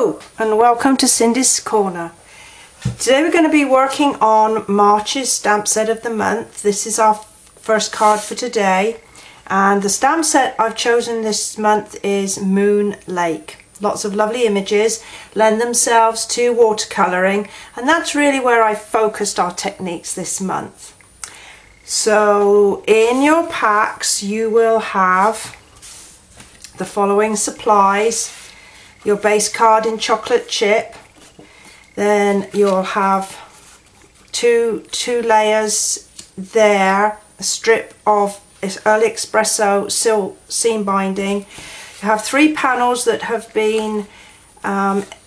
Hello and welcome to Cindy's Corner. Today we're going to be working on March's stamp set of the month. This is our first card for today, and the stamp set I've chosen this month is Moon Lake. Lots of lovely images lend themselves to watercolouring, and that's really where I focused our techniques this month. So in your packs you will have the following supplies: your base card in chocolate chip, then you'll have two layers there, a strip of early espresso seam binding. You have 3 panels that have been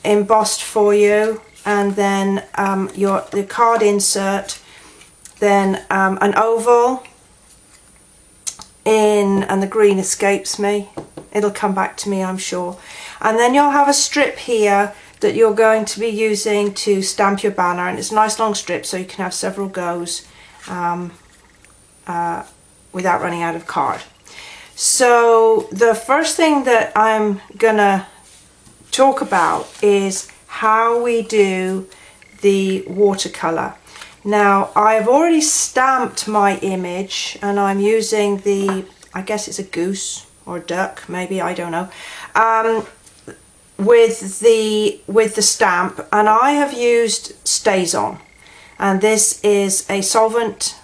embossed for you, and then the card insert, then an oval and the green escapes me. It'll come back to me, I'm sure. And then you'll have a strip here that you're going to be using to stamp your banner, and it's a nice long strip so you can have several goes without running out of card. So the first thing that I'm gonna talk about is how we do the watercolor. Now I've already stamped my image, and I'm using I guess it's a goose or a duck, maybe, I don't know, with the stamp, and I have used StazOn, and this is a solvent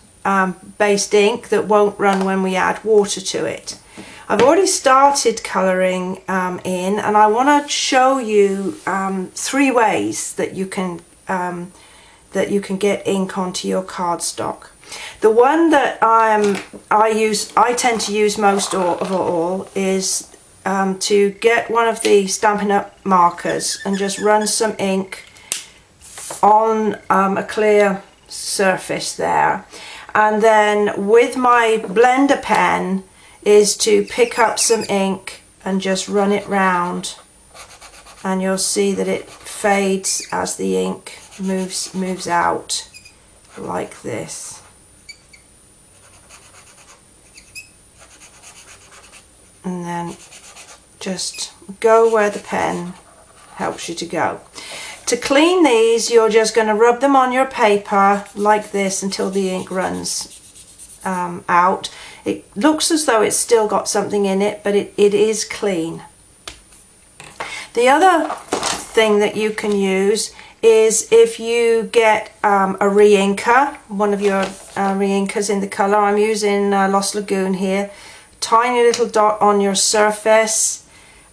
based ink that won't run when we add water to it. I've already started colouring in, and I want to show you 3 ways that you can get ink onto your cardstock. The one that I tend to use most of all is to get one of the Stampin' Up markers and just run some ink on a clear surface there, and then with my blender pen is to pick up some ink and just run it round, and you'll see that it fades as the ink moves out like this. And then just go where the pen helps you to go. To clean these, you're just going to rub them on your paper like this until the ink runs out. It looks as though it's still got something in it, but it is clean. The other thing that you can use is if you get a re-inker, one of your re-inkers in the colour. I'm using Lost Lagoon here. Tiny little dot on your surface,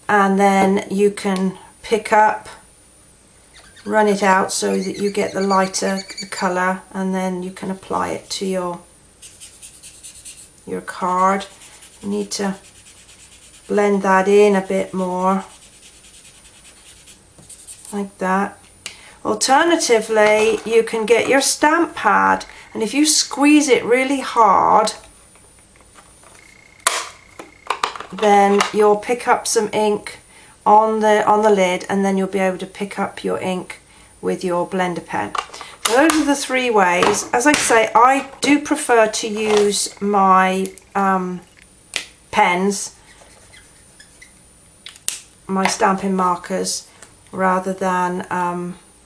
and then you can pick up, run it out so that you get the lighter colour, and then you can apply it to your card. You need to blend that in a bit more like that. Alternatively, you can get your stamp pad, and if you squeeze it really hard, then you'll pick up some ink on the lid, and then you'll be able to pick up your ink with your blender pen. So those are the 3 ways. As I say, I do prefer to use my pens, my stamping markers, rather than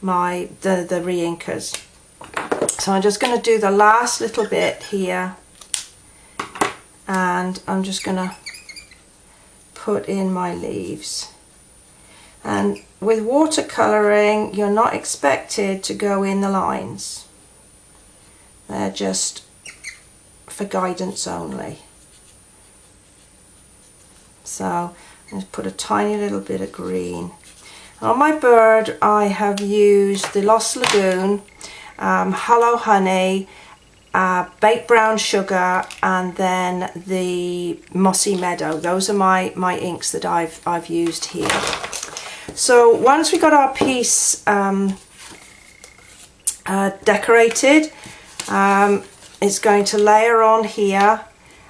the re-inkers. So I'm just going to do the last little bit here, and I'm just going to put in my leaves. And with watercolouring, you're not expected to go in the lines. They're just for guidance only. So I'm going to put a tiny little bit of green. On my bird, I have used the Lost Lagoon, Hello Honey, baked brown sugar, and then the Mossy Meadow. Those are my inks that I've used here. So once we got our piece decorated, it's going to layer on here,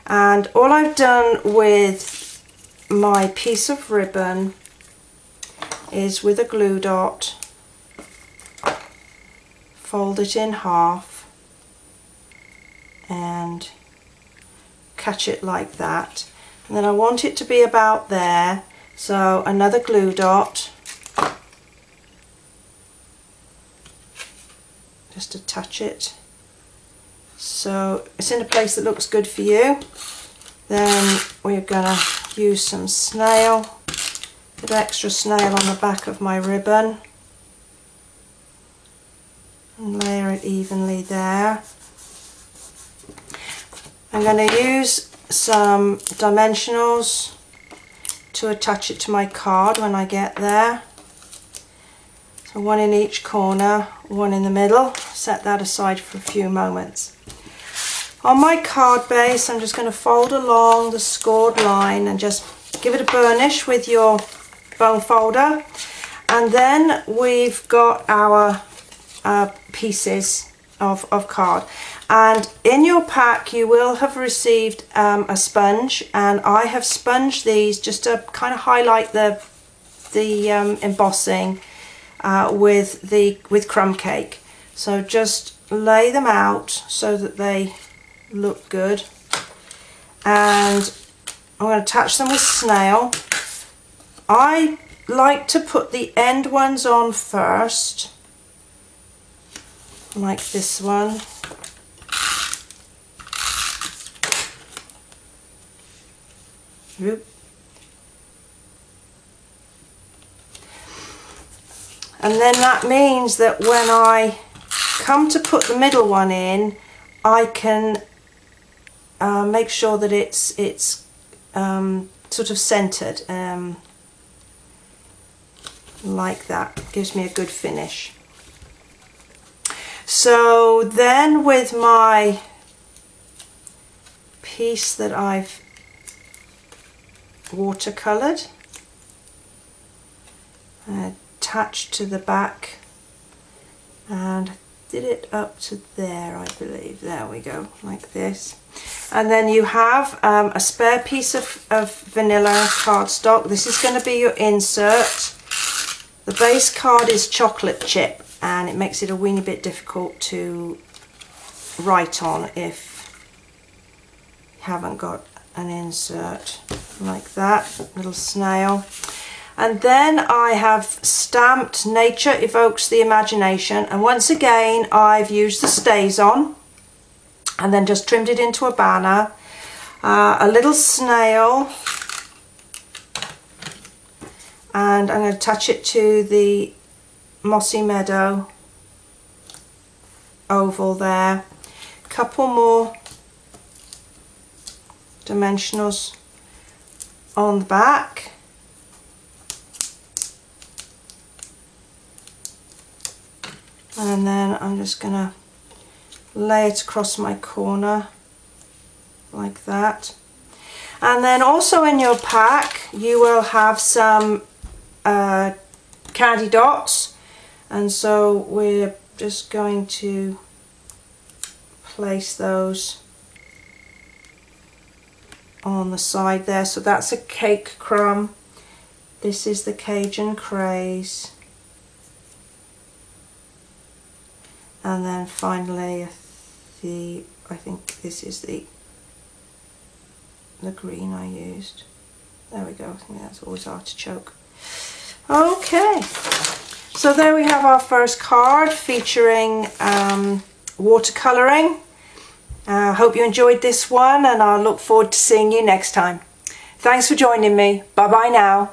and all I've done with my piece of ribbon is with a glue dot fold it in half and catch it like that, and then I want it to be about there, so another glue dot just attach it so it's in a place that looks good for you. Then we're going to use some snail, a bit of extra snail on the back of my ribbon, and layer it evenly there. I'm going to use some dimensionals to attach it to my card when I get there. So one in each corner, one in the middle. Set that aside for a few moments. On my card base, I'm just going to fold along the scored line and just give it a burnish with your bone folder. And then we've got our pieces of card. And in your pack you will have received a sponge, and I have sponged these just to kind of highlight the embossing with crumb cake. So just lay them out so that they look good, and I'm going to attach them with snail. I like to put the end ones on first, like this one. Oop. And then that means that when I come to put the middle one in, I can make sure that it's sort of centered, like that. Gives me a good finish. So then with my piece that I've watercolored, attached to the back, and did it up to there, I believe. There we go, like this. And then you have a spare piece of vanilla cardstock. This is going to be your insert. The base card is chocolate chip, and it makes it a weeny bit difficult to write on if you haven't got an insert, like that, little snail. And then I have stamped Nature Evokes the Imagination, and once again I've used the StazOn and then just trimmed it into a banner. A little snail, and I'm going to attach it to the Mossy Meadow oval there. Couple more dimensionals on the back. And then I'm just going to lay it across my corner like that. And then also in your pack you will have some candy dots, and so we're just going to place those on the side there. So that's a cake crumb. This is the Cajun Craze. And then finally I think this is the green I used. There we go. I think that's always artichoke. Okay, so there we have our first card featuring watercolouring. Hope you enjoyed this one, and I'll look forward to seeing you next time. Thanks for joining me. Bye bye now.